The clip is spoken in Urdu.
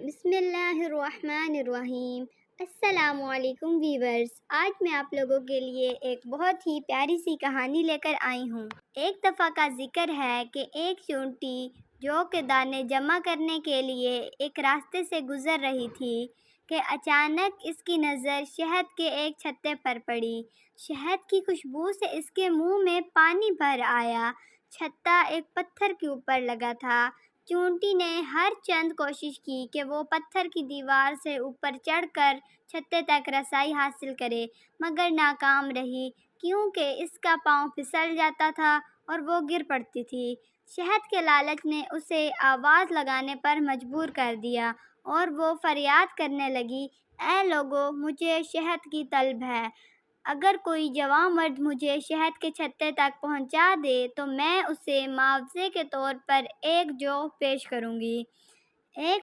بسم اللہ الرحمن الرحیم۔ السلام علیکم ویورز، آج میں آپ لوگوں کے لیے ایک بہت ہی پیاری سی کہانی لے کر آئی ہوں۔ ایک دفعہ کا ذکر ہے کہ ایک چونٹی جو کہ دانے جمع کرنے کے لیے ایک راستے سے گزر رہی تھی کہ اچانک اس کی نظر شہد کے ایک چھتے پر پڑی۔ شہد کی خوشبو سے اس کے منہ میں پانی بھر آیا۔ چھتا ایک پتھر کے اوپر لگا تھا۔ چونٹی نے ہر چند کوشش کی کہ وہ پتھر کی دیوار سے اوپر چڑھ کر چھتے تک رسائی حاصل کرے، مگر ناکام رہی کیونکہ اس کا پاؤں پھسل جاتا تھا اور وہ گر پڑتی تھی۔ شہد کے لالچ نے اسے آواز لگانے پر مجبور کر دیا اور وہ فریاد کرنے لگی، اے لوگو، مجھے شہد کی طلب ہے۔ اگر کوئی جواں مرد مجھے شہد کے چھتے تک پہنچا دے تو میں اسے معاوضے کے طور پر ایک جو پیش کروں گی۔ ایک